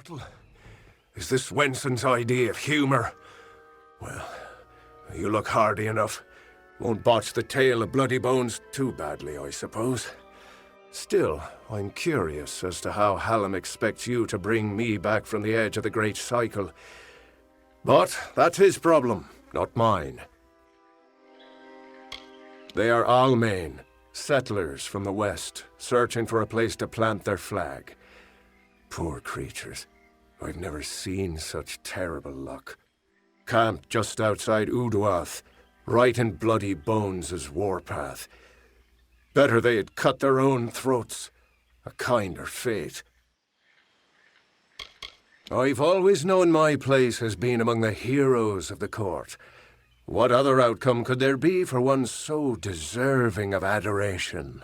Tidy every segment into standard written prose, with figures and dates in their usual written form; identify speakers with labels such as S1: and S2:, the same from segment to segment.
S1: mortal? Is this Wenson's idea of humor? Well, you look hardy enough. Won't botch the tale of Bloody Bones too badly, I suppose. Still, I'm curious as to how Hallam expects you to bring me back from the edge of the Great Cycle. But that's his problem, not mine. They are Almain, settlers from the west, searching for a place to plant their flag. Poor creatures. I've never seen such terrible luck. Camped just outside Uduath, right in Bloody Bones' warpath. Better they had cut their own throats. A kinder fate. I've always known my place has been among the heroes of the court. What other outcome could there be for one so deserving of adoration?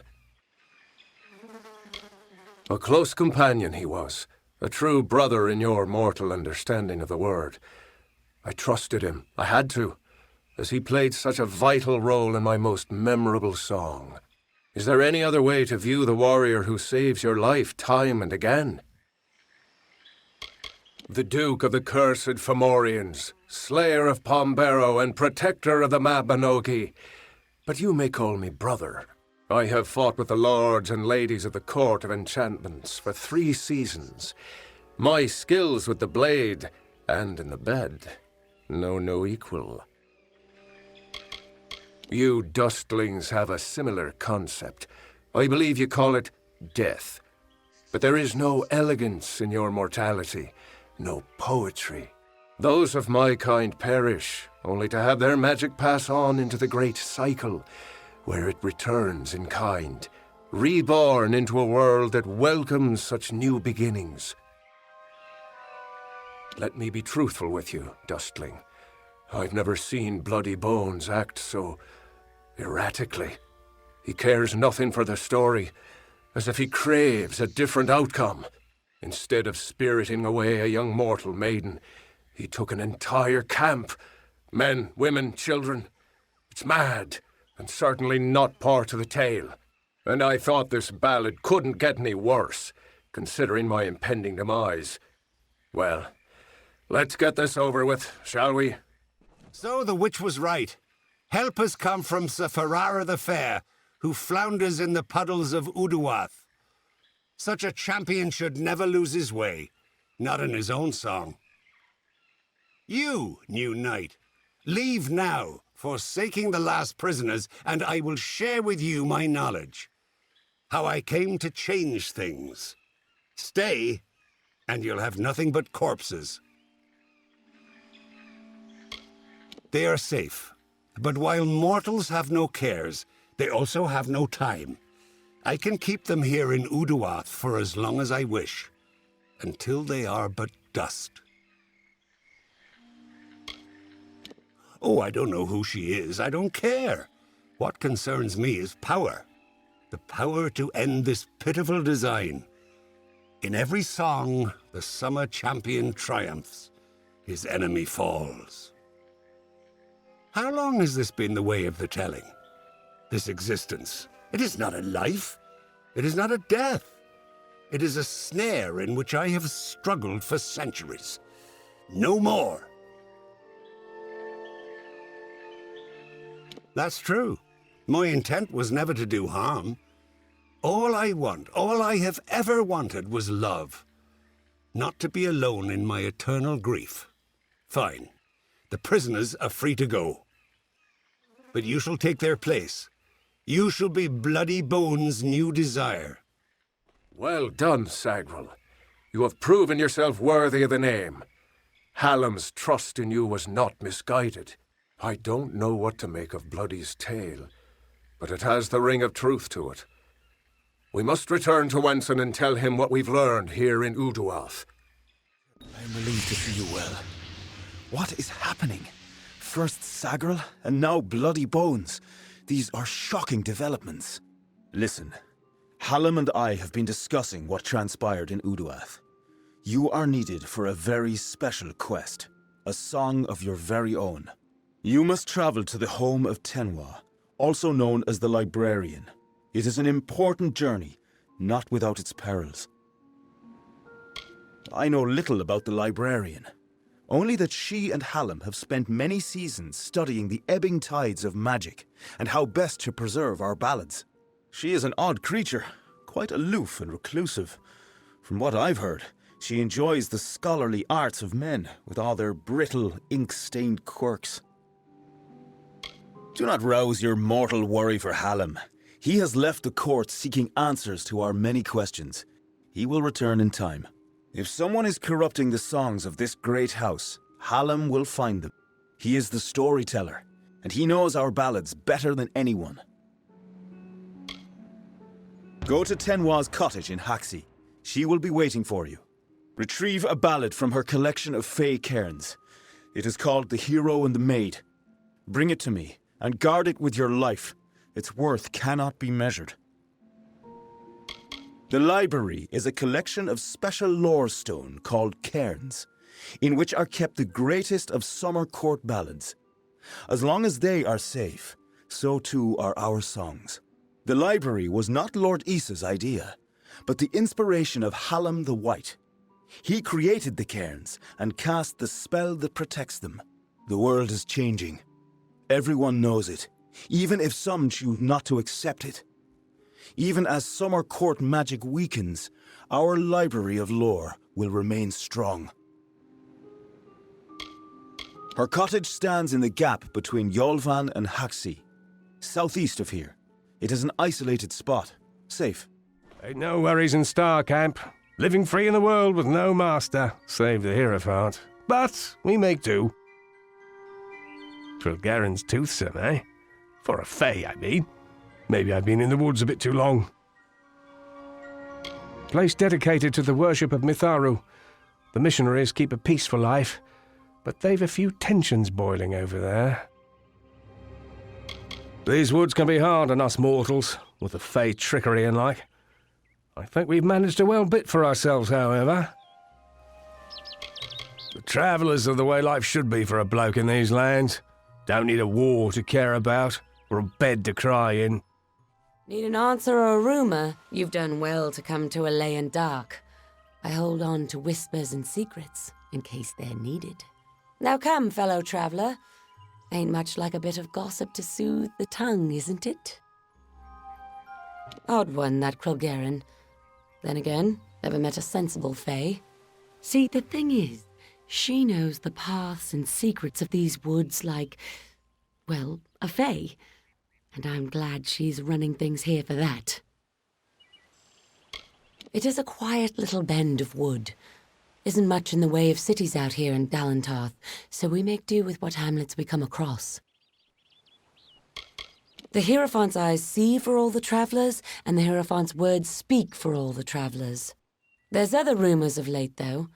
S1: A close companion he was, a true brother in your mortal understanding of the word. I trusted him, I had to, as he played such a vital role in my most memorable song. Is there any other way to view the warrior who saves your life time and again? The Duke of the Cursed Fomorians, slayer of Pombero and protector of the Mabinogi. But you may call me brother. I have fought with the lords and ladies of the Court of Enchantments for 3 seasons. My skills with the blade and in the bed know no equal. You dustlings have a similar concept. I believe you call it death. But there is no elegance in your mortality, no poetry. Those of my kind perish, only to have their magic pass on into the Great Cycle, where it returns in kind, reborn into a world that welcomes such new beginnings. Let me be truthful with you, Dustling. I've never seen Bloody Bones act so erratically. He cares nothing for the story, as if he craves a different outcome. Instead of spiriting away a young mortal maiden, he took an entire camp. Men, women, children. It's mad, and certainly not part of the tale. And I thought this ballad couldn't get any worse, considering my impending demise. Well, let's get this over with, shall we?
S2: So the witch was right. Help has come from Sir Ferrara the Fair, who flounders in the puddles of Uduath. Such a champion should never lose his way, not in his own song. You, new knight, leave now, forsaking the last prisoners, and I will share with you my knowledge. How I came to change things. Stay, and you'll have nothing but corpses. They are safe, but while mortals have no cares, they also have no time. I can keep them here in Uduath for as long as I wish, until they are but dust. Oh, I don't know who she is. I don't care. What concerns me is power. The power to end this pitiful design. In every song, the summer champion triumphs. His enemy falls. How long has this been the way of the telling? This existence. It is not a life. It is not a death. It is a snare in which I have struggled for centuries. No more. That's true. My intent was never to do harm. All I want, all I have ever wanted was love. Not to be alone in my eternal grief. Fine. The prisoners are free to go. But you shall take their place. You shall be Bloody Bones' new desire.
S1: Well done, Sagril. You have proven yourself worthy of the name. Hallam's trust in you was not misguided. I don't know what to make of Bloody's tale, but it has the ring of truth to it. We must return to Wenson and tell him what we've learned here in Uduath.
S3: I am relieved to see you well. What is happening? First Sagril, and now Bloody Bones. These are shocking developments. Listen, Hallam and I have been discussing what transpired in Uduath. You are needed for a very special quest, a song of your very own. You must travel to the home of Tenwa, also known as the Librarian. It is an important journey, not without its perils. I know little about the librarian. Only that she and Hallam have spent many seasons studying the ebbing tides of magic and how best to preserve our ballads. She is an odd creature, quite aloof and reclusive. From what I've heard, she enjoys the scholarly arts of men with all their brittle, ink-stained quirks. Do not rouse your mortal worry for Hallam. He has left the court seeking answers to our many questions. He will return in time. If someone is corrupting the songs of this great house, Hallam will find them. He is the storyteller, and he knows our ballads better than anyone. Go to Tenwa's cottage in Haxi. She will be waiting for you. Retrieve a ballad from her collection of fey cairns. It is called The Hero and the Maid. Bring it to me, and guard it with your life. Its worth cannot be measured. The library is a collection of special lore stone called cairns, in which are kept the greatest of summer court ballads. As long as they are safe, so too are our songs. The library was not Lord Issa's idea, but the inspiration of Hallam the White. He created the cairns and cast the spell that protects them. The world is changing. Everyone knows it, even if some choose not to accept it. Even as summer court magic weakens, our library of lore will remain strong. Her cottage stands in the gap between Yolvan and Haxi, southeast of here. It is an isolated spot, safe.
S1: Ain't no worries in Star Camp. Living free in the world with no master, save the Hierophant. But we make do. Trilgaren's toothsome, eh? For a fey, I mean. Maybe I've been in the woods a bit too long. Place dedicated to the worship of Mitharu. The missionaries keep a peaceful life, but they've a few tensions boiling over there. These woods can be hard on us mortals, with the fey trickery and like. I think we've managed a well bit for ourselves, however. The travellers are the way life should be for a bloke in these lands. Don't need a war to care about, or a bed to cry in.
S4: Need an answer or a rumour? You've done well to come to Alayan Dark. I hold on to whispers and secrets, in case they're needed. Now come, fellow traveller. Ain't much like a bit of gossip to soothe the tongue, isn't it? Odd one, that Krilgaren. Then again, never met a sensible fae. See, the thing is, she knows the paths and secrets of these woods like, well, a fae. And I'm glad she's running things here for that. It is a quiet little bend of wood. Isn't much in the way of cities out here in Dalentarth, so we make do with what hamlets we come across. The Hierophant's eyes see for all the travellers, and the Hierophant's words speak for all the travellers. There's other rumours of late, though,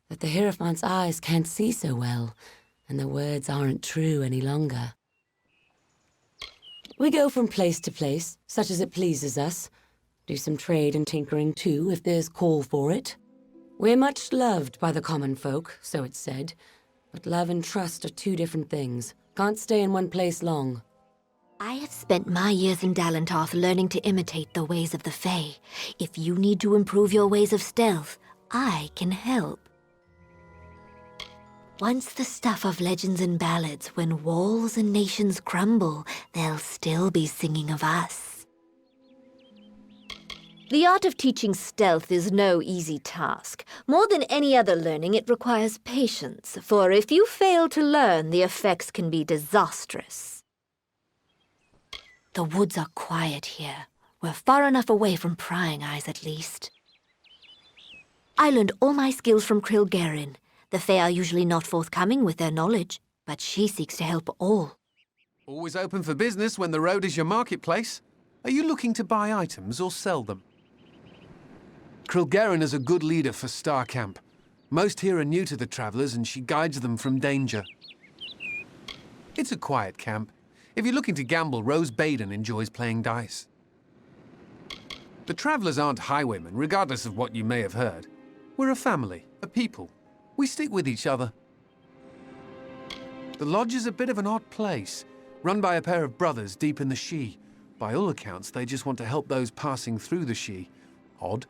S4: that the Hierophant's eyes can't see so well, and the words aren't true any longer. We go from place to place, such as it pleases us. Do some trade and tinkering too, if there's call for it. We're much loved by the common folk, so it's said. But love and trust are two different things. Can't stay in one place long.
S5: I have spent my years in Dalentarth learning to imitate the ways of the Fae. If you need to improve your ways of stealth, I can help. Once the stuff of legends and ballads, when walls and nations crumble, they'll still be singing of us. The art of teaching stealth is no easy task. More than any other learning, it requires patience, for if you fail to learn, the effects can be disastrous. The woods are quiet here. We're far enough away from prying eyes, at least. I learned all my skills from Krilgaren. The Fae are usually not forthcoming with their knowledge, but she seeks to help all.
S6: Always open for business when the road is your marketplace. Are you looking to buy items or sell them? Krilgaren is a good leader for Star Camp. Most here are new to the travellers and she guides them from danger. It's a quiet camp. If you're looking to gamble, Rose Baden enjoys playing dice. The travellers aren't highwaymen, regardless of what you may have heard. We're a family, a people. We stick with each other. The lodge is a bit of an odd place, run by a pair of brothers deep in the Shee. By all accounts, they just want to help those passing through the Shee. Odd.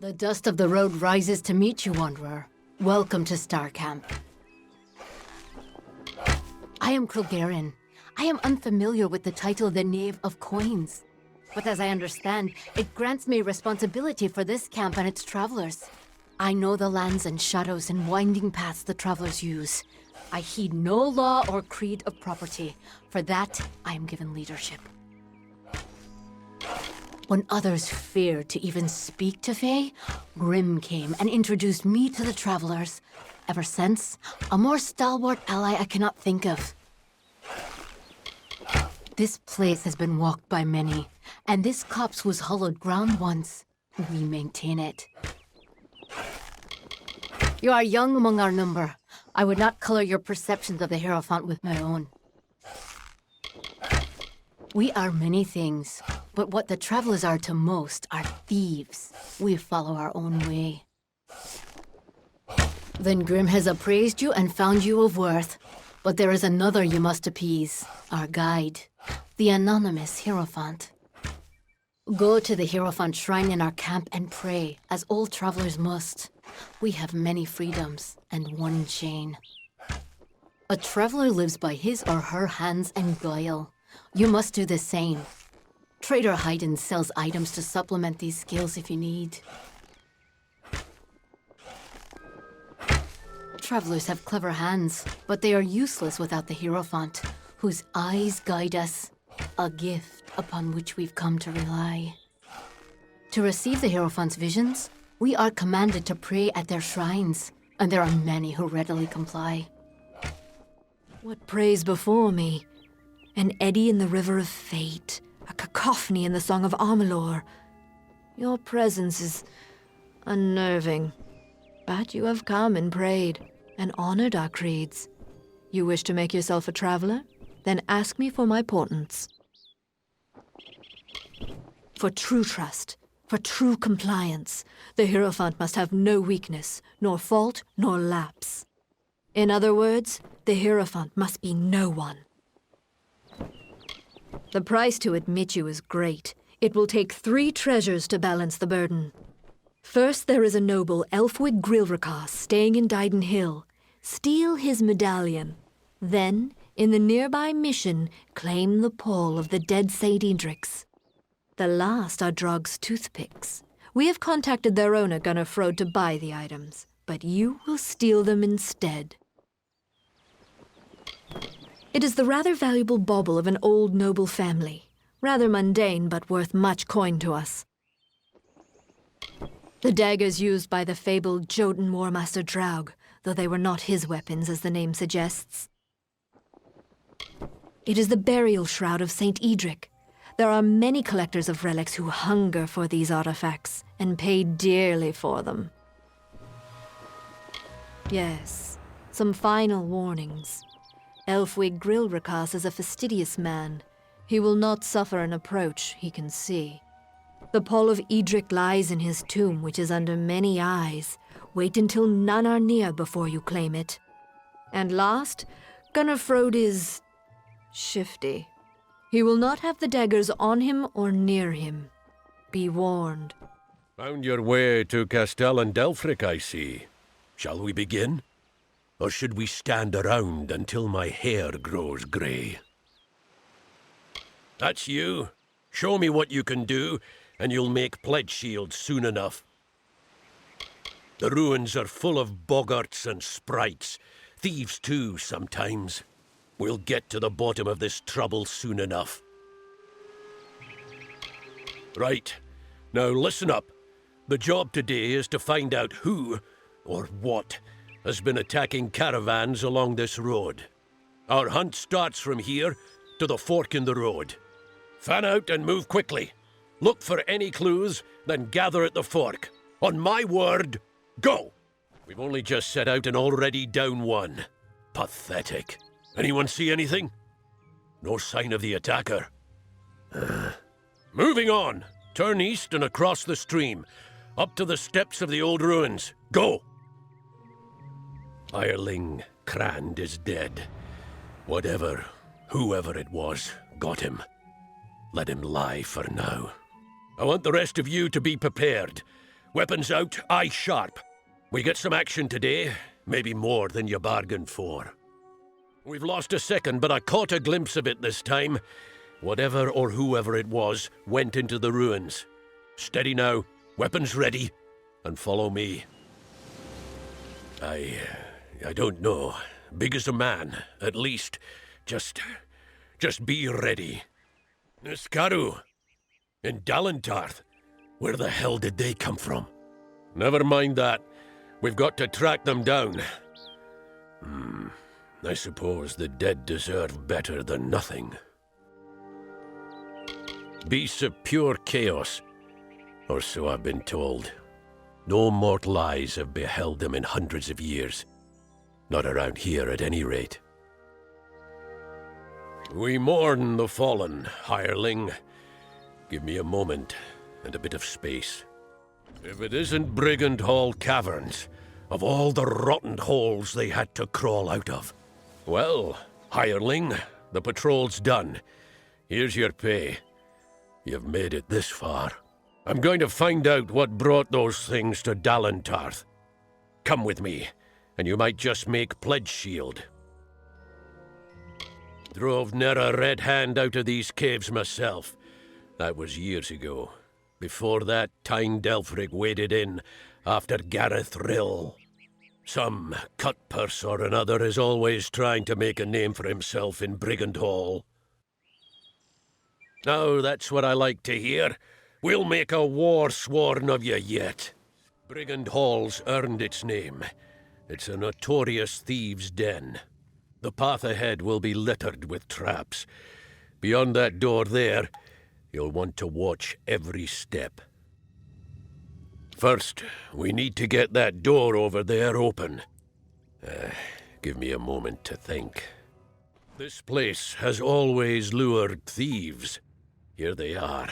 S7: The dust of the road rises to meet you, Wanderer. Welcome to Star Camp. I am Kilgaren. I am unfamiliar with the title the Knave of Coins. But as I understand, it grants me responsibility for this camp and its travelers. I know the lands and shadows and winding paths the travelers use. I heed no law or creed of property. For that, I am given leadership. When others feared to even speak to Fae, Grim came and introduced me to the travelers. Ever since, a more stalwart ally I cannot think of. This place has been walked by many, and this copse was hollowed ground once. We maintain it. You are young among our number. I would not color your perceptions of the Hierophant with my own. We are many things, but what the travelers are to most are thieves. We follow our own way. Then Grim has appraised you and found you of worth. But there is another you must appease, our guide, the anonymous Hierophant. Go to the Hierophant shrine in our camp and pray, as all travelers must. We have many freedoms and one chain. A traveler lives by his or her hands and guile. You must do the same. Trader Haydn sells items to supplement these skills if you need. Travelers have clever hands, but they are useless without the Hierophant, whose eyes guide us, a gift upon which we've come to rely. To receive the Hierophant's visions, we are commanded to pray at their shrines, and there are many who readily comply. What prays before me? An eddy in the river of fate, a cacophony in the song of Amalur. Your presence is unnerving, but you have come and prayed, and honored our creeds. You wish to make yourself a traveler? Then ask me for my portents. For true trust, for true compliance, the Hierophant must have no weakness, nor fault, nor lapse. In other words, the Hierophant must be no one. The price to admit you is great. It will take 3 treasures to balance the burden. First, there is a noble Elfwig Grilricas staying in Dyden Hill. Steal his medallion. Then, in the nearby mission, claim the pall of the dead Saint Edric's. The last are Drog's toothpicks. We have contacted their owner, Gunnar Frode, to buy the items, but you will steal them instead. It is the rather valuable bauble of an old noble family. Rather mundane, but worth much coin to us. The daggers used by the fabled Jotun Warmaster Draug, though they were not his weapons, as the name suggests. It is the burial shroud of Saint Edric. There are many collectors of relics who hunger for these artifacts, and pay dearly for them. Yes, some final warnings. Elfwig Grilricas is a fastidious man. He will not suffer an approach he can see. The pall of Edric lies in his tomb, which is under many eyes. Wait until none are near before you claim it. And last, Gunnar Frode is shifty. He will not have the daggers on him or near him. Be warned.
S8: Found your way to Castellan Delfric, I see. Shall we begin? Or should we stand around until my hair grows grey? That's you. Show me what you can do, and you'll make pledge shields soon enough. The ruins are full of boggarts and sprites. Thieves too, sometimes. We'll get to the bottom of this trouble soon enough. Right. Now listen up. The job today is to find out who, or what, has been attacking caravans along this road. Our hunt starts from here to the fork in the road. Fan out and move quickly. Look for any clues, then gather at the fork. On my word, go! We've only just set out and already down one. Pathetic. Anyone see anything? No sign of the attacker. Moving on. Turn east and across the stream. Up to the steps of the old ruins. Go! Hireling Crand is dead. Whatever, whoever it was, got him. Let him lie for now. I want the rest of you to be prepared. Weapons out, eyes sharp. We get some action today, maybe more than you bargained for. We've lost a second, but I caught a glimpse of it this time. Whatever or whoever it was went into the ruins. Steady now, weapons ready, and follow me. I don't know. Big as a man, at least. Just be ready. Niskaru. In Dalentarth. Where the hell did they come from? Never mind that. We've got to track them down. I suppose the dead deserve better than nothing. Beasts of pure chaos. Or so I've been told. No mortal eyes have beheld them in hundreds of years. Not around here, at any rate. We mourn the fallen, hireling. Give me a moment, and a bit of space. If it isn't Brigand Hall Caverns, of all the rotten holes they had to crawl out of. Well, hireling, the patrol's done. Here's your pay. You've made it this far. I'm going to find out what brought those things to Dalentarth. Come with me, and you might just make pledge shield. Drove ne'er a red hand out of these caves myself. That was years ago. Before that, Tyne Delphrig waded in after Gareth Rill. Some cutpurse or another is always trying to make a name for himself in Brigand Hall. Now, that's what I like to hear. We'll make a war sworn of you yet. Brigand Hall's earned its name. It's a notorious thieves' den. The path ahead will be littered with traps. Beyond that door there, you'll want to watch every step. First, we need to get that door over there open. Give me a moment to think. This place has always lured thieves. Here they are,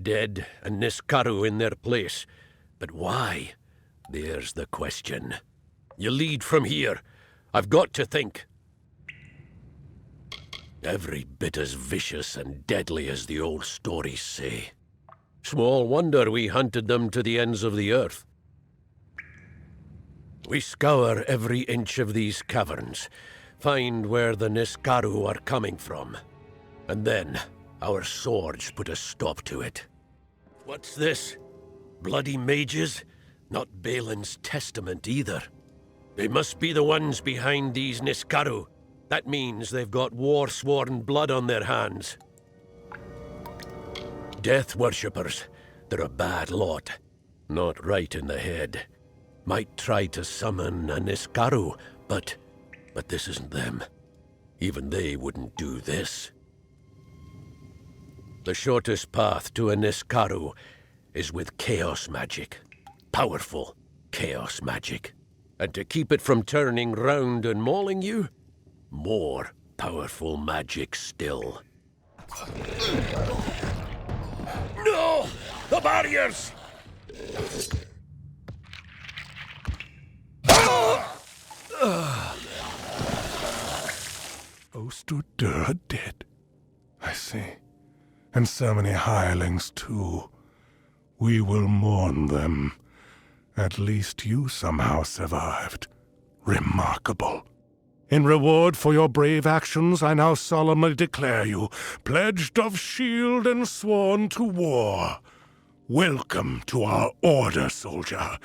S8: dead and Niskaru in their place. But why? There's the question. You lead from here. I've got to think. Every bit as vicious and deadly as the old stories say. Small wonder we hunted them to the ends of the earth. We scour every inch of these caverns, find where the Niskaru are coming from, and then our swords put a stop to it. What's this? Bloody mages? Not Balin's testament either. They must be the ones behind these Niskaru. That means they've got war-sworn blood on their hands. Death worshippers. They're a bad lot. Not right in the head. Might try to summon a Niskaru, but this isn't them. Even they wouldn't do this. The shortest path to a Niskaru is with chaos magic. Powerful chaos magic. And to keep it from turning round and mauling you, more powerful magic still. No! The barriers!
S9: Ostudur dead. I see. And so many hirelings, too. We will mourn them. At least you somehow survived. Remarkable. In reward for your brave actions, I now solemnly declare you pledged of shield and sworn to war. Welcome to our order, soldier.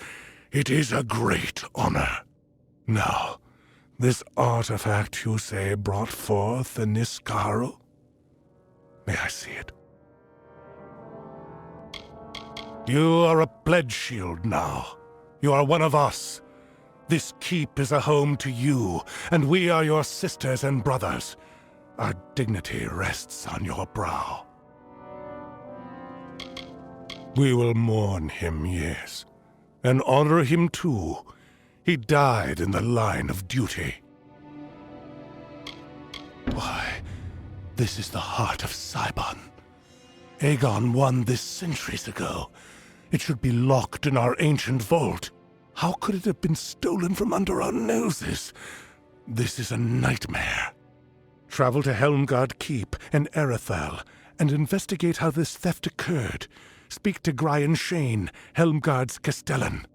S9: It is a great honor. Now, this artifact, you say, brought forth the Niskaru? May I see it? You are a pledge shield now. You are one of us. This keep is a home to you, and we are your sisters and brothers. Our dignity rests on your brow. We will mourn him, yes, and honor him too. He died in the line of duty. Why, this is the heart of Sibon. Aegon won this centuries ago. It should be locked in our ancient vault. How could it have been stolen from under our noses? This is a nightmare. Travel to Helmgard Keep and Erethal and investigate how this theft occurred. speak to Brian Shane, Helmgard's Castellan.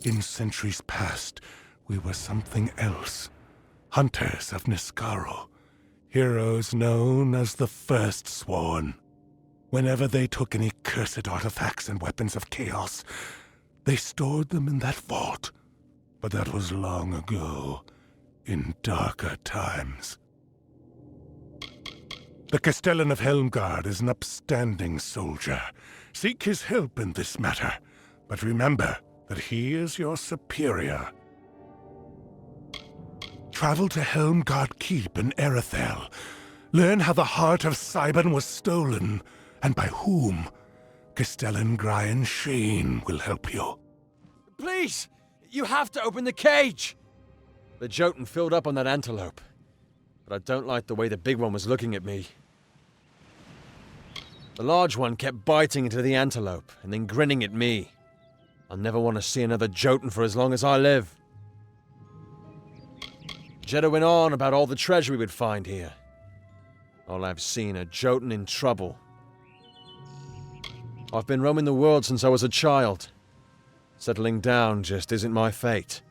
S9: In centuries past, we were something else. Hunters of Niscaro. Heroes known as the First Sworn. Whenever they took any cursed artifacts and weapons of chaos, they stored them in that vault. But that was long ago, in darker times. The Castellan of Helmgard is an upstanding soldier. Seek his help in this matter, but remember that he is your superior. Travel to Helmgard Keep in Erethel. Learn how the heart of Cybon was stolen, and by whom. Castellan Brian Shane will help you.
S10: Please! You have to open the cage! The Jotun filled up on that antelope, but I don't like the way the big one was looking at me. The large one kept biting into the antelope and then grinning at me. I'll never want to see another Jotun for as long as I live. Jeddah went on about all the treasure we would find here. All I've seen are Jotun in trouble. I've been roaming the world since I was a child. Settling down just isn't my fate.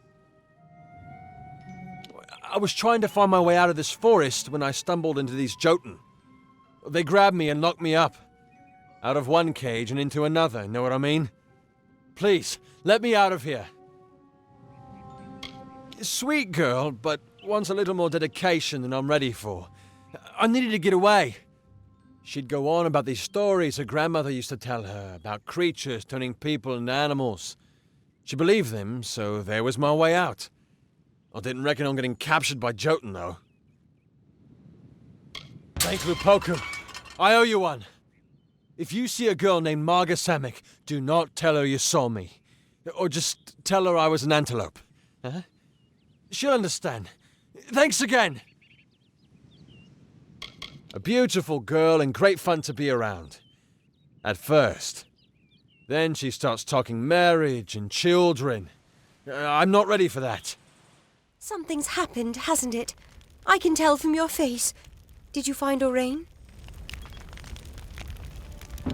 S10: I was trying to find my way out of this forest when I stumbled into these Jotun. They grabbed me and locked me up. Out of one cage and into another, know what I mean? Please, let me out of here. Sweet girl, but wants a little more dedication than I'm ready for. I needed to get away. She'd go on about these stories her grandmother used to tell her, about creatures turning people into animals. She believed them, so there was my way out. I didn't reckon on getting captured by Jotun, though. Thank Lupoku. I owe you one. If you see a girl named Marga Samick, do not tell her you saw me. Or just tell her I was an antelope. Huh? She'll understand. Thanks again. A beautiful girl and great fun to be around. At first. Then she starts talking marriage and children. I'm not ready for that.
S11: Something's happened, hasn't it? I can tell from your face. Did you find Orain?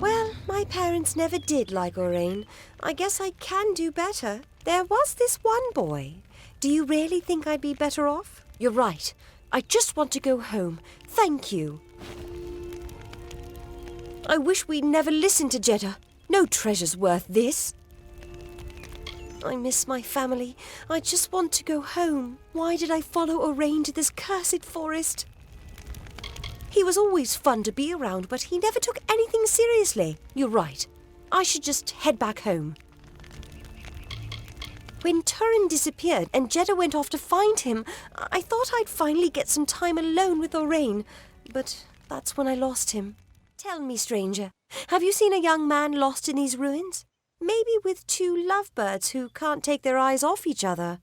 S11: Well, my parents never did like Orain. I guess I can do better. There was this one boy. Do you really think I'd be better off? You're right. I just want to go home. Thank you. I wish we'd never listened to Jeddah. No treasure's worth this. I miss my family. I just want to go home. Why did I follow Orain to this cursed forest? He was always fun to be around, but he never took anything seriously. You're right. I should just head back home. When Turin disappeared and Jeddah went off to find him, I thought I'd finally get some time alone with Orain, but that's when I lost him. Tell me, stranger, have you seen a young man lost in these ruins? Maybe with two lovebirds who can't take their eyes off each other.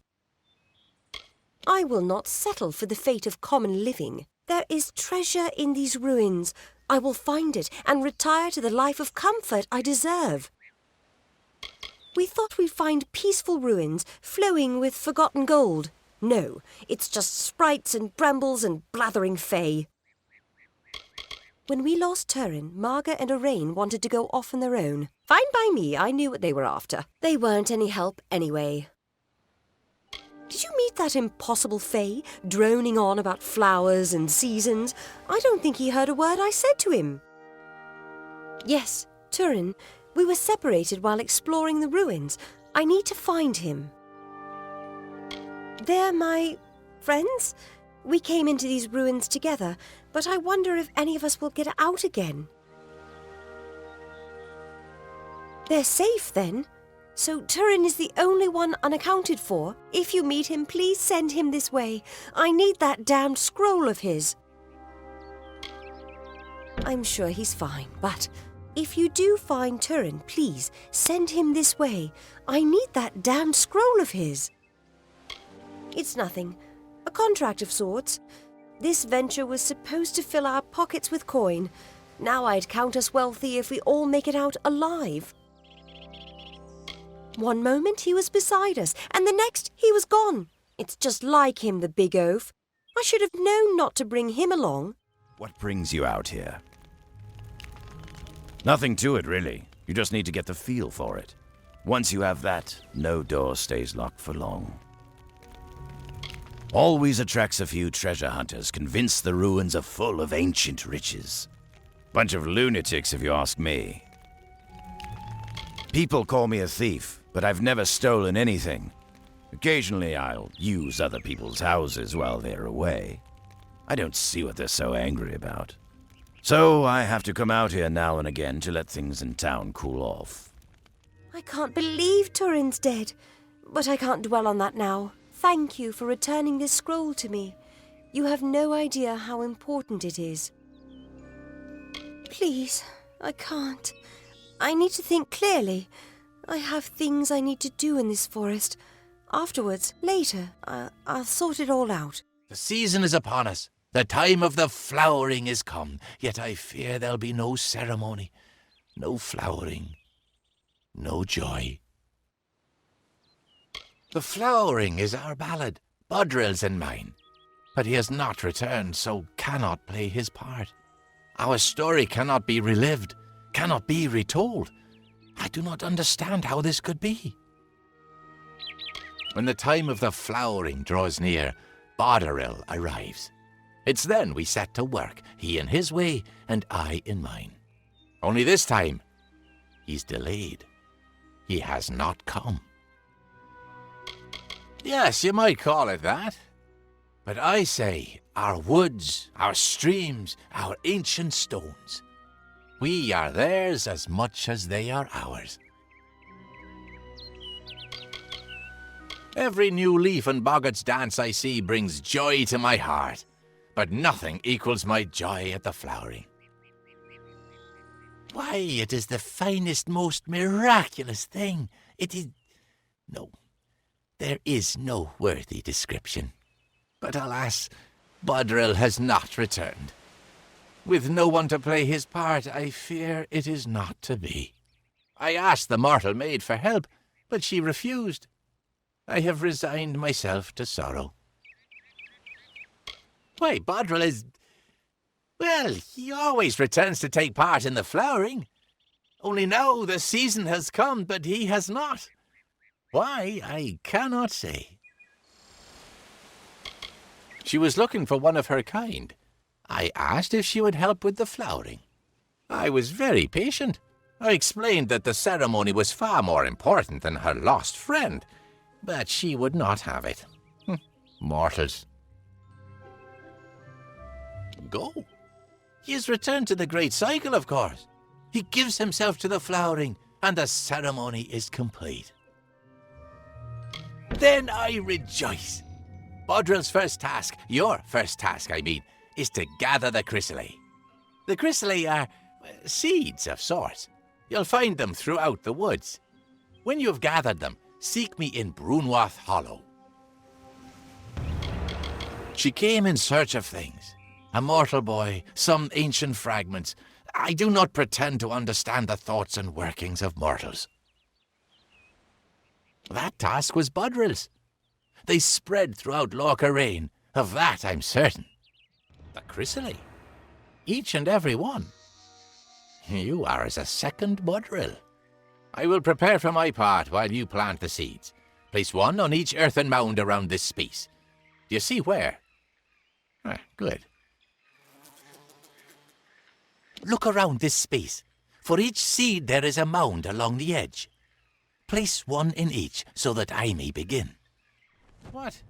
S11: I will not settle for the fate of common living. There is treasure in these ruins. I will find it and retire to the life of comfort I deserve. We thought we'd find peaceful ruins flowing with forgotten gold. No, it's just sprites and brambles and blathering fae. When we lost Turin, Marga and Orain wanted to go off on their own. Fine by me, I knew what they were after. They weren't any help anyway. Did you meet that impossible fae, droning on about flowers and seasons? I don't think he heard a word I said to him. Yes, Turin. We were separated while exploring the ruins. I need to find him. They're my friends? We came into these ruins together, but I wonder if any of us will get out again. They're safe, then. So Turin is the only one unaccounted for. If you meet him, please send him this way. I need that damned scroll of his. I'm sure he's fine, but if you do find Turin, please send him this way. I need that damned scroll of his. It's nothing. A contract of sorts. This venture was supposed to fill our pockets with coin. Now I'd count us wealthy if we all make it out alive. One moment he was beside us, and the next he was gone. It's just like him, the big oaf. I should have known not to bring him along.
S3: What brings you out here?
S12: Nothing to it, really. You just need to get the feel for it. Once you have that, no door stays locked for long. Always attracts a few treasure hunters convinced the ruins are full of ancient riches. Bunch of lunatics, if you ask me. People call me a thief, but I've never stolen anything. Occasionally I'll use other people's houses while they're away. I don't see what they're so angry about. So I have to come out here now and again to let things in town cool off.
S11: I can't believe Turin's dead, but I can't dwell on that now. Thank you for returning this scroll to me. You have no idea how important it is. Please, I can't. I need to think clearly. I have things I need to do in this forest. Afterwards, later, I'll sort it all out.
S13: The season is upon us. The time of the flowering is come. Yet I fear there'll be no ceremony, no flowering, no joy. The flowering is our ballad, Bodril's and mine. But he has not returned, so cannot play his part. Our story cannot be relived, cannot be retold. I do not understand how this could be. When the time of the flowering draws near, Bodril arrives. It's then we set to work, he in his way and I in mine. Only this time, he's delayed. He has not come. Yes, you might call it that. But I say, our woods, our streams, our ancient stones, we are theirs as much as they are ours. Every new leaf in Boggart's dance I see brings joy to my heart, but nothing equals my joy at the flowering. Why, it is the finest, most miraculous thing. It is... No, there is no worthy description. But alas, Bodril has not returned. With no one to play his part, I fear it is not to be. I asked the mortal maid for help, but she refused. I have resigned myself to sorrow. Why, Bodril is... Well, he always returns to take part in the flowering. Only now the season has come, but he has not. Why, I cannot say. She was looking for one of her kind. I asked if she would help with the flowering. I was very patient. I explained that the ceremony was far more important than her lost friend, but she would not have it. Mortals. Go. He has returned to the great cycle, of course. He gives himself to the flowering, and the ceremony is complete. Then I rejoice. Bodril's first task, your first task, I mean, is to gather the chrysalis. The chrysalis are seeds of sorts. You'll find them throughout the woods. When you've gathered them, seek me in Brunwath Hollow. She came in search of things. A mortal boy, some ancient fragments. I do not pretend to understand the thoughts and workings of mortals. That task was Bodril's. They spread throughout Loch-Arain. Of that I'm certain. The chrysalis. Each and every one. You are as a second Bodril. I will prepare for my part while you plant the seeds. Place one on each earthen mound around this space. Do you see where? Good. Look around this space. For each seed there is a mound along the edge. Place one in each so that I may begin. What?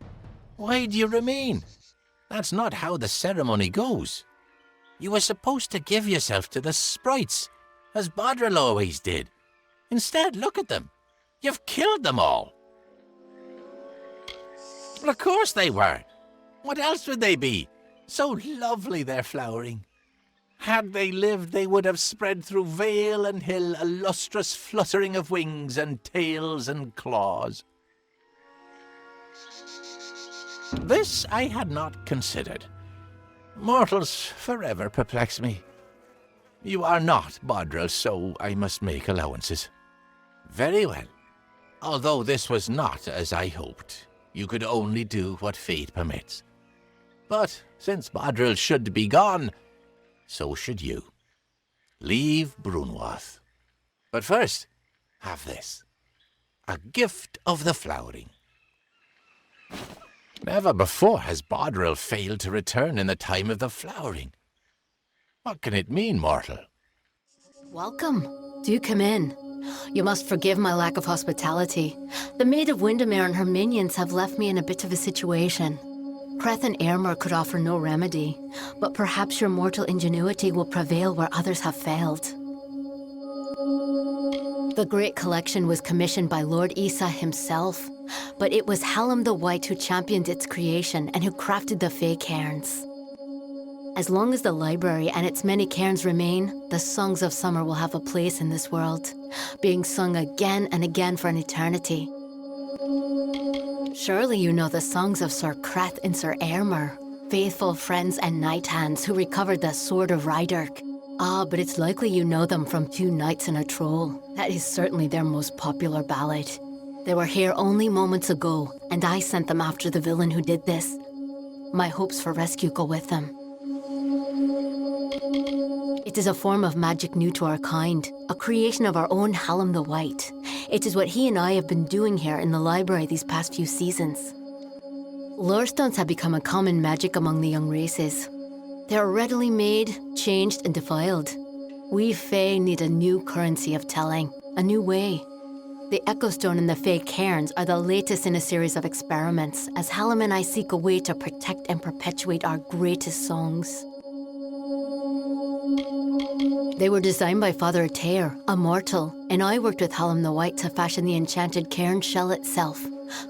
S13: Why do you remain? That's not how the ceremony goes. You were supposed to give yourself to the sprites, as Bodril always did. Instead, look at them. You've killed them all. Well, of course they were. What else would they be? So lovely their flowering. Had they lived, they would have spread through vale and hill a lustrous fluttering of wings and tails and claws. This I had not considered. Mortals forever perplex me. You are not Bodril, so I must make allowances. Very well. Although this was not as I hoped, you could only do what fate permits. But since Bodril should be gone, so should you. leave Brunwath. But first, have this. A gift of the flowering. Never before has Bodril failed to return in the time of the flowering. What can it mean, mortal?
S7: Welcome. Do come in. You must forgive my lack of hospitality. The Maid of Windermere and her minions have left me in a bit of a situation. Creth and Airmer could offer no remedy, but perhaps your mortal ingenuity will prevail where others have failed. The Great Collection was commissioned by Lord Isa himself, but it was Hallam the White who championed its creation and who crafted the Fey cairns. As long as the library and its many cairns remain, the songs of summer will have a place in this world, being sung again and again for an eternity. Surely you know the songs of Sir Creth and Sir Airmer, faithful friends and knight hands who recovered the Sword of Ryderk. Ah, but it's likely you know them from Two Knights and a Troll. That is certainly their most popular ballad. They were here only moments ago, and I sent them after the villain who did this. My hopes for rescue go with them. It is a form of magic new to our kind, a creation of our own Hallam the White. It is what he and I have been doing here in the library these past few seasons. Lorestones have become a common magic among the young races. They are readily made, changed, and defiled. We Fae need a new currency of telling, a new way. The Echo Stone and the Fey cairns are the latest in a series of experiments, as Hallam and I seek a way to protect and perpetuate our greatest songs. They were designed by Father Atair, a mortal, and I worked with Hallam the White to fashion the enchanted cairn shell itself.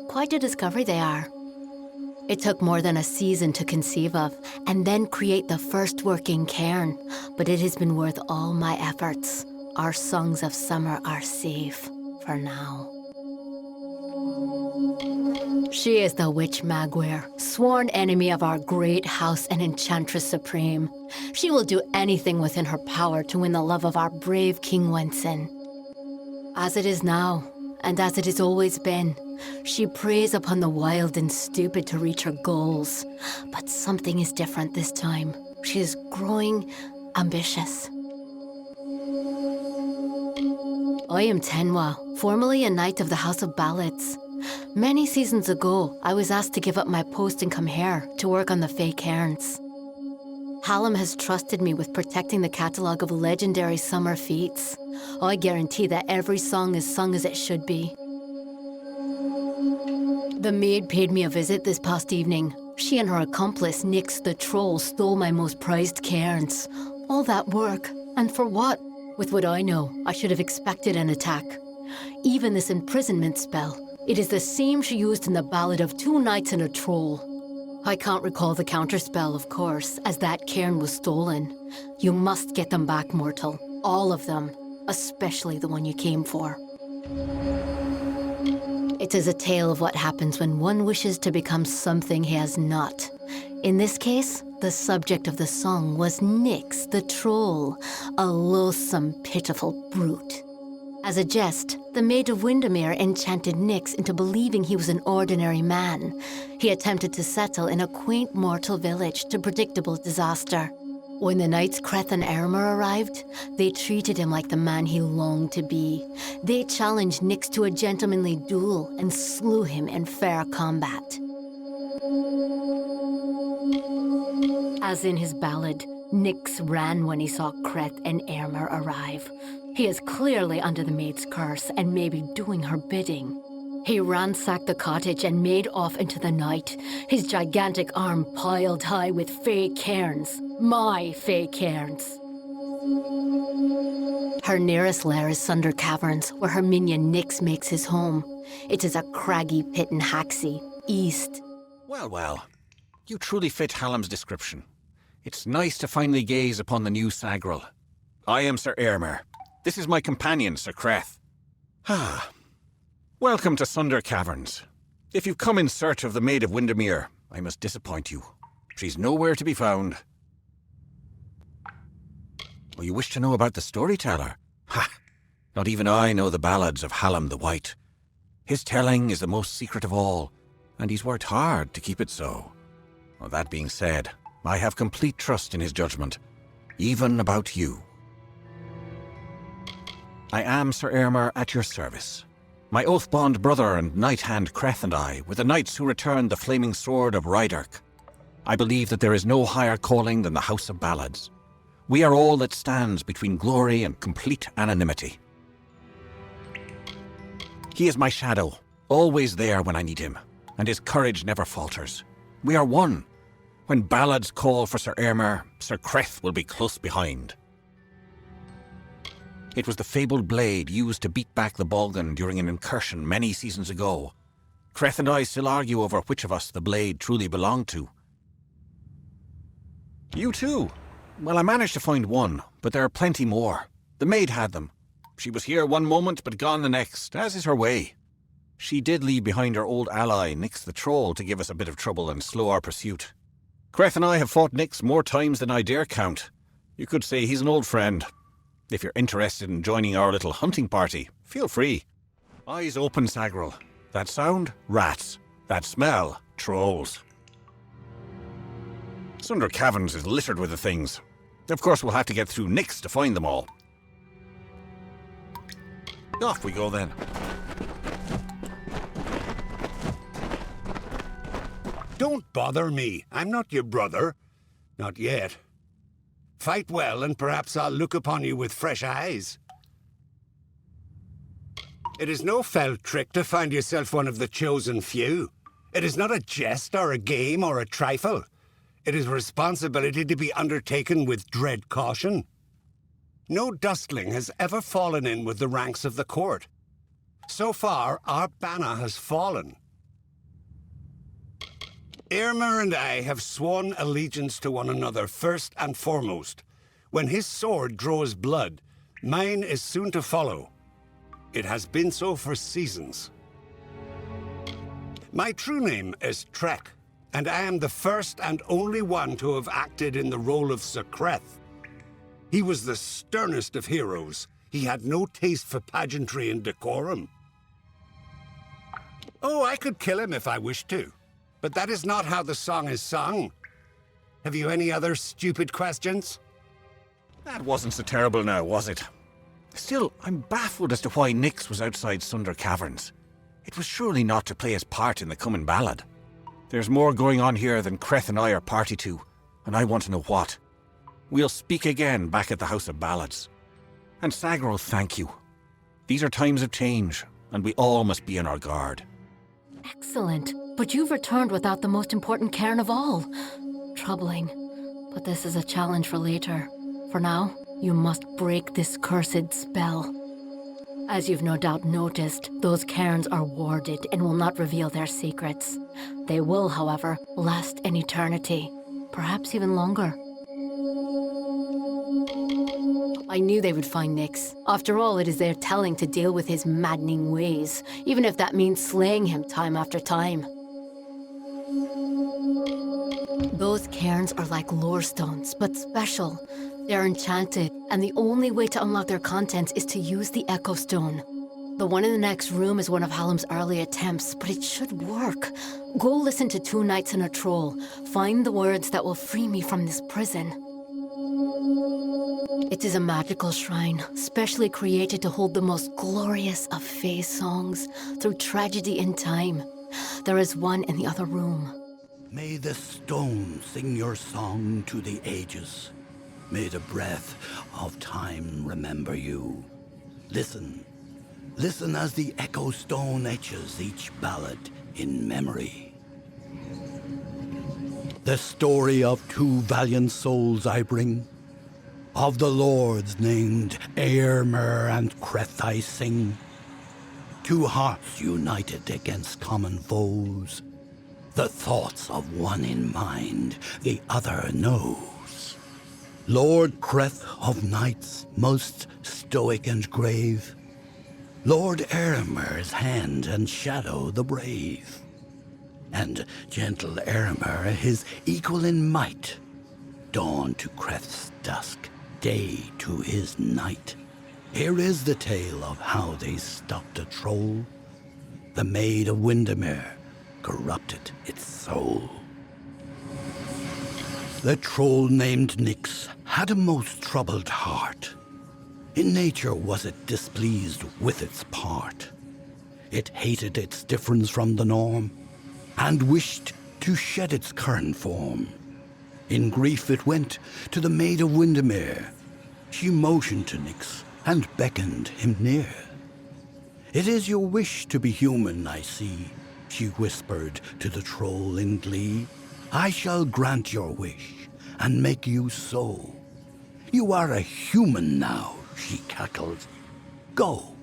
S7: Quite a discovery they are. It took more than a season to conceive of, and then create the first working cairn, but it has been worth all my efforts. Our songs of summer are safe, for now. She is the Witch Magware, sworn enemy of our great house and Enchantress Supreme. She will do anything within her power to win the love of our brave King Wenson. As it is now, and as it has always been, she preys upon the wild and stupid to reach her goals. But something is different this time. She is growing ambitious. I am Tenwa, formerly a knight of the House of Ballads. Many seasons ago, I was asked to give up my post and come here to work on the Fey cairns. Hallam has trusted me with protecting the catalogue of legendary summer feats. I guarantee that every song is sung as it should be. The maid paid me a visit this past evening. She and her accomplice, Nyx the Troll, stole my most prized cairns. All that work, and for what? With what I know, I should have expected an attack. Even this imprisonment spell, it is the same she used in the Ballad of Two Knights and a Troll. I can't recall the counterspell, of course, as that cairn was stolen. You must get them back, mortal. All of them. Especially the one you came for. It is a tale of what happens when one wishes to become something he has not. In this case, the subject of the song was Nyx the Troll, a loathsome, pitiful brute. As a jest, the Maid of Windermere enchanted Nyx into believing he was an ordinary man. He attempted to settle in a quaint mortal village to predictable disaster. When the knights Creth and Airmer arrived, they treated him like the man he longed to be. They challenged Nyx to a gentlemanly duel and slew him in fair combat. As in his ballad, Nyx ran when he saw Creth and Airmer arrive. He is clearly under the maid's curse and may be doing her bidding. He ransacked the cottage and made off into the night, his gigantic arm piled high with Fey cairns. My Fey cairns. Her nearest lair is Sunder Caverns, where her minion Nyx makes his home. It is a craggy pit in Haxie, east.
S14: Well, well. You truly fit Hallam's description. It's nice to finally gaze upon the new Sagril. I am Sir Airmer. This is my companion, Sir Creth. Ah. Welcome to Sunder Caverns. If you've come in search of the Maid of Windermere, I must disappoint you. She's nowhere to be found. Oh, you wish to know about the storyteller? Ha! Not even I know the ballads of Hallam the White. His telling is the most secret of all, and he's worked hard to keep it so. Well, that being said, I have complete trust in his judgment, even about you. I am Sir Aylmer at your service. My oath-bond brother and knight-hand Creth and I were the knights who returned the flaming sword of Ryderk. I believe that there is no higher calling than the House of Ballads. We are all that stands between glory and complete anonymity. He is my shadow, always there when I need him, and his courage never falters. We are one. When Ballads call for Sir Aylmer, Sir Creth will be close behind. It was the fabled blade used to beat back the Balgan during an incursion many seasons ago. Creth and I still argue over which of us the blade truly belonged to. You too? Well, I managed to find one, but there are plenty more. The maid had them. She was here one moment, but gone the next, as is her way. She did leave behind her old ally, Nyx the Troll, to give us a bit of trouble and slow our pursuit. Creth and I have fought Nyx more times than I dare count. You could say he's an old friend. If you're interested in joining our little hunting party, feel free. Eyes open, Sagrel. That sound? Rats. That smell? Trolls. Sunder Caverns is littered with the things. Of course, we'll have to get through Nyx to find them all. Off we go then.
S2: Don't bother me. I'm not your brother. Not yet. Fight well, and perhaps I'll look upon you with fresh eyes. It is no fell trick to find yourself one of the chosen few. It is not a jest or a game or a trifle. It is a responsibility to be undertaken with dread caution. No dustling has ever fallen in with the ranks of the court. So far, our banner has fallen. Aylmer and I have sworn allegiance to one another first and foremost. When his sword draws blood, mine is soon to follow. It has been so for seasons. My true name is Trek, and I am the first and only one to have acted in the role of Sir Creth. He was the sternest of heroes. He had no taste for pageantry and decorum. Oh, I could kill him if I wished to. But that is not how the song is sung. Have you any other stupid questions?
S14: That wasn't so terrible now, was it? Still, I'm baffled as to why Nyx was outside Sunder Caverns. It was surely not to play his part in the coming ballad. There's more going on here than Creth and I are party to, and I want to know what. We'll speak again back at the House of Ballads. And Sagrel, thank you. These are times of change, and we all must be on our guard.
S7: Excellent. But you've returned without the most important cairn of all. Troubling. But this is a challenge for later. For now, you must break this cursed spell. As you've no doubt noticed, those cairns are warded and will not reveal their secrets. They will, however, last an eternity. Perhaps even longer. I knew they would find Nyx. After all, it is their telling to deal with his maddening ways, even if that means slaying him time after time. Those cairns are like lore stones, but special. They're enchanted, and the only way to unlock their contents is to use the Echo Stone. The one in the next room is one of Hallam's early attempts, but it should work. Go listen to Two Knights and a Troll. Find the words that will free me from this prison. It is a magical shrine, specially created to hold the most glorious of Fae songs through tragedy and time. There is one in the other room.
S15: May the stone sing your song to the ages. May the breath of time remember you. Listen. Listen as the Echo Stone etches each ballad in memory. The story of two valiant souls I bring. Of the lords named Aylmer and Creth I sing. Two hearts united against common foes. The thoughts of one in mind, the other knows. Lord Creth of knights, most stoic and grave. Lord Aylmer's hand and shadow the brave. And gentle Aylmer his equal in might. Dawn to Creth's dusk, day to his night. Here is the tale of how they stopped a troll. The Maid of Windermere corrupted its soul. The troll named Nyx had a most troubled heart. In nature was it displeased with its part. It hated its difference from the norm, and wished to shed its current form. In grief it went to the Maid of Windermere. She motioned to Nyx and beckoned him near. "It is your wish to be human, I see," she whispered to the troll in glee. "I shall grant your wish and make you so. You are a human now," she cackled. "Go."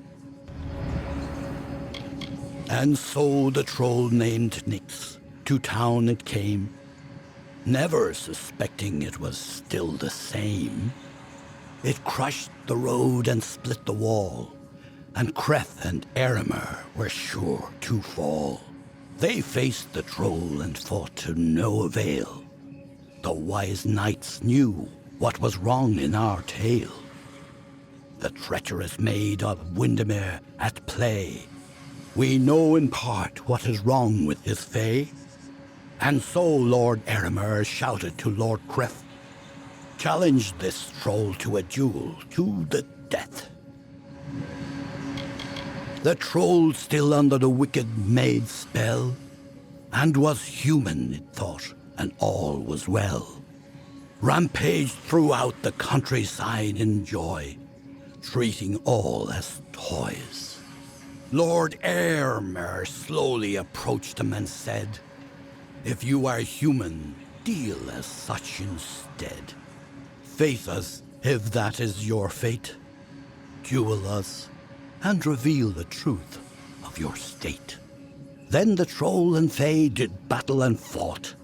S15: And so the troll named Nyx to town it came, never suspecting it was still the same. It crushed the road and split the wall, and Creth and Eremer were sure to fall. They faced the troll and fought to no avail. The wise knights knew what was wrong in our tale. The treacherous Maid of Windermere at play. We know in part what is wrong with his fay. And so Lord Eremer shouted to Lord Creth, challenged this troll to a duel to the death. The troll still under the wicked maid's spell, and was human, it thought, and all was well. Rampaged throughout the countryside in joy, treating all as toys. Lord Eremer slowly approached him and said, "If you are human, deal as such instead. Face us, if that is your fate. Duel us, and reveal the truth of your state." Then the troll and fae did battle and fought.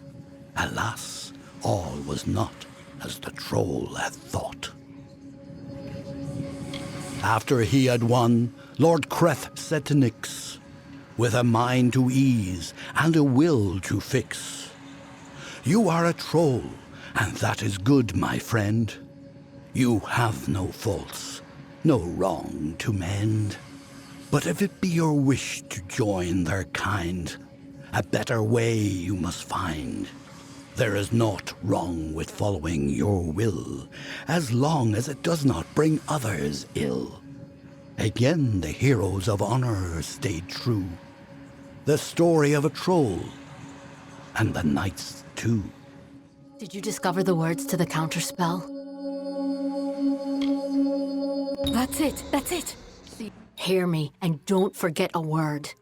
S15: Alas, all was not as the troll had thought. After he had won, Lord Creth said to Nyx, with a mind to ease and a will to fix, "You are a troll, and that is good, my friend. You have no faults, no wrong to mend. But if it be your wish to join their kind, a better way you must find. There is naught wrong with following your will, as long as it does not bring others ill." Again the heroes of honor stayed true. The story of a troll, and the knights too.
S7: Did you discover the words to the counterspell? That's it, that's it. Hear me, and don't forget a word.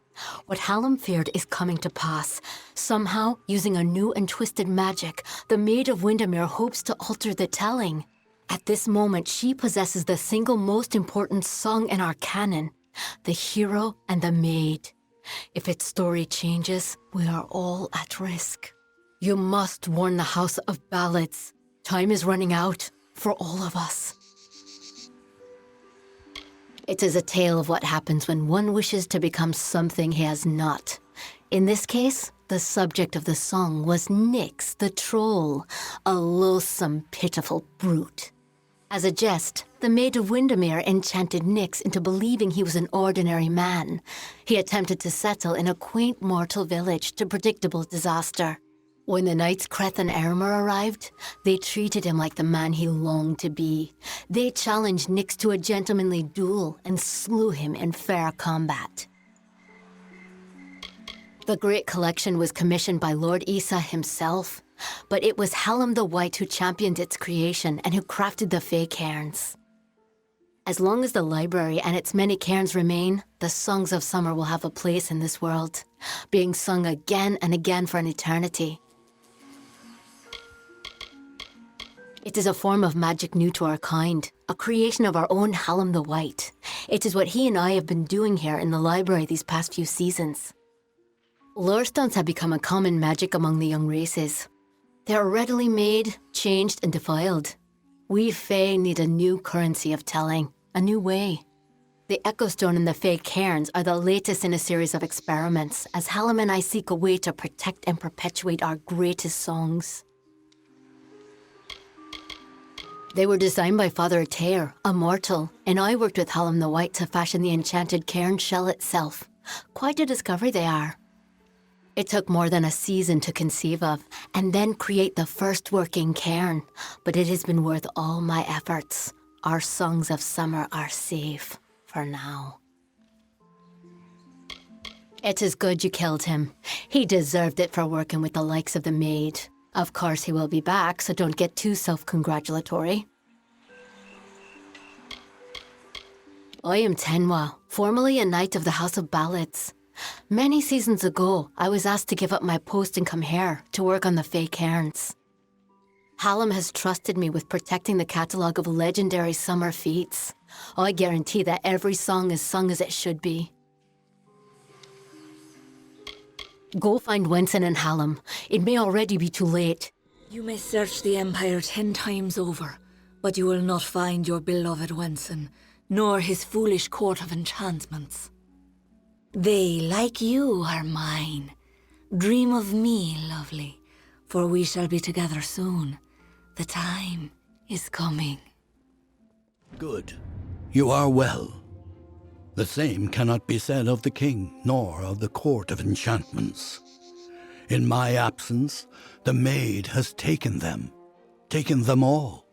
S7: What Hallam feared is coming to pass. Somehow, using a new and twisted magic, the Maid of Windermere hopes to alter the telling. At this moment, she possesses the single most important song in our canon, the hero and the maid. If its story changes, we are all at risk. You must warn the House of Ballads. Time is running out for all of us. It is a tale of what happens when one wishes to become something he has not. In this case, the subject of the song was Nyx the troll, a loathsome, pitiful brute. As a jest, the Maid of Windermere enchanted Nyx into believing he was an ordinary man. He attempted to settle in a quaint mortal village to predictable disaster. When the knights Creth and Eremer arrived, they treated him like the man he longed to be. They challenged Nyx to a gentlemanly duel and slew him in fair combat. The Great Collection was commissioned by Lord Issa himself, but it was Hallam the White who championed its creation and who crafted the Fae cairns. As long as the library and its many cairns remain, the songs of summer will have a place in this world, being sung again and again for an eternity. It is a form of magic new to our kind, a creation of our own Hallam the White. It is what he and I have been doing here in the library these past few seasons. Lore stones have become a common magic among the young races. They are readily made, changed, and defiled. We Fae need a new currency of telling, a new way. The Echo Stone and the Fae cairns are the latest in a series of experiments, as Hallam and I seek a way to protect and perpetuate our greatest songs. They were designed by Father Atair, a mortal, and I worked with Hallam the White to fashion the enchanted cairn shell itself. Quite a discovery they are. It took more than a season to conceive of, and then create the first working cairn, but it has been worth all my efforts. our songs of summer are safe for now. It is good you killed him. He deserved it for working with the likes of the maid. Of course he will be back, so don't get too self-congratulatory. I am Tenwa, formerly a knight of the House of Ballads. Many seasons ago, I was asked to give up my post and come here to work on the Fey Cairns. Hallam has trusted me with protecting the catalogue of legendary summer feats. I guarantee that every song is sung as it should be. Go find Wenson and Hallam. It may already be too late.
S16: You may search the Empire 10 times over, but you will not find your beloved Wenson, nor his foolish court of enchantments. They, like you, are mine. Dream of me, lovely, for we shall be together soon. The time is coming.
S15: Good. You are well. The same cannot be said of the king, nor of the court of enchantments. In my absence, the maid has taken them all.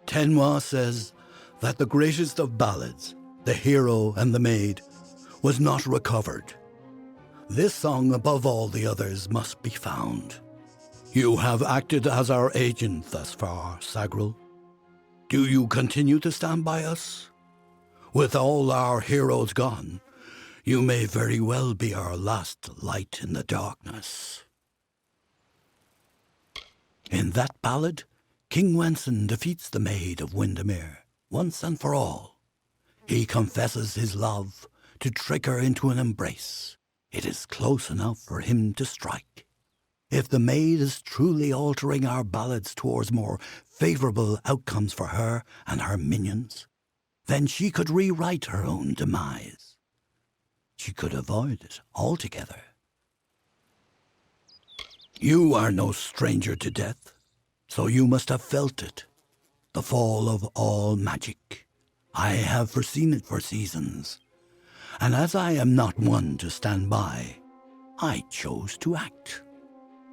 S15: Tenwa says that the greatest of ballads, the hero and the maid, was not recovered. This song above all the others must be found. You have acted as our agent thus far, Sagril. Do you continue to stand by us? With all our heroes gone, you may very well be our last light in the darkness. In that ballad, King Wenson defeats the Maid of Windermere once and for all. He confesses his love to trick her into an embrace. It is close enough for him to strike. If the maid is truly altering our ballads towards more favorable outcomes for her and her minions, then she could rewrite her own demise. She could avoid it altogether. You are no stranger to death, so you must have felt it. The fall of all magic. I have foreseen it for seasons, and as I am not one to stand by, I chose to act.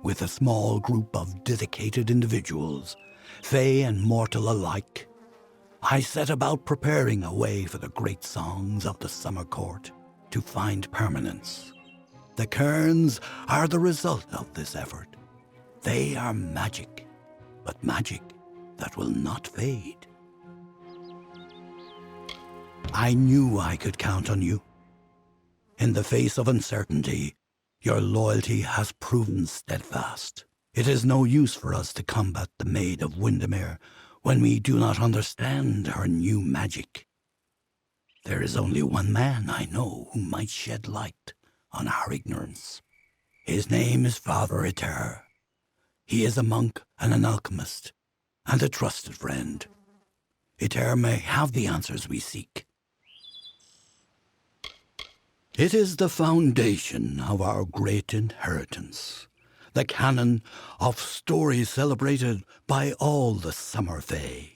S15: With a small group of dedicated individuals, fey and mortal alike, I set about preparing a way for the great songs of the summer court to find permanence. The cairns are the result of this effort. They are magic, but magic that will not fade. I knew I could count on you. In the face of uncertainty, your loyalty has proven steadfast. It is no use for us to combat the Maid of Windermere when we do not understand her new magic. There is only one man I know who might shed light on our ignorance. His name is Father Eter. He is a monk and an alchemist, and a trusted friend. Eter may have the answers we seek. It is the foundation of our great inheritance, the canon of stories celebrated by all the summer fae.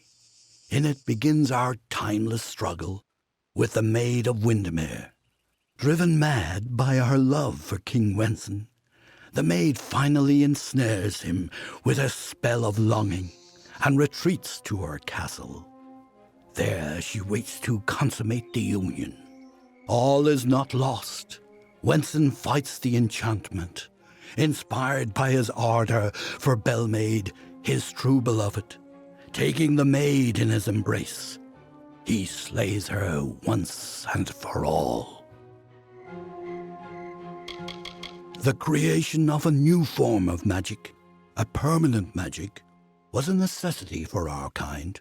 S15: In it begins our timeless struggle with the Maid of Windermere. Driven mad by her love for King Wenson, the maid finally ensnares him with a spell of longing and retreats to her castle. There she waits to consummate the union. All is not lost. Wenson fights the enchantment, inspired by his ardor for Belmaid, his true beloved. Taking the maid in his embrace, he slays her once and for all. The creation of a new form of magic, a permanent magic, was a necessity for our kind.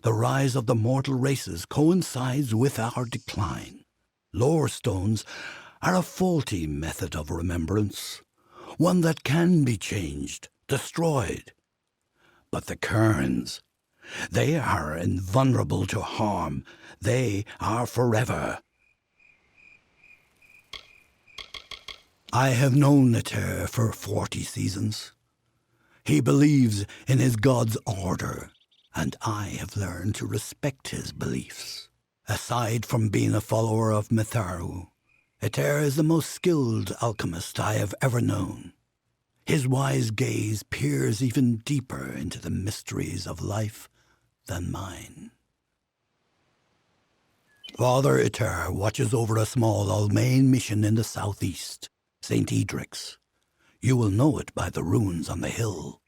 S15: The rise of the mortal races coincides with our decline. Lore stones are a faulty method of remembrance, one that can be changed, destroyed. But the cairns, they are invulnerable to harm. They are forever. I have known Eter for 40 seasons. He believes in his god's order, and I have learned to respect his beliefs. Aside from being a follower of Mitharu, Eter is the most skilled alchemist I have ever known. His wise gaze peers even deeper into the mysteries of life than mine. Father Iter watches over a small Almain mission in the southeast, St. Edric's. You will know it by the runes on the hill.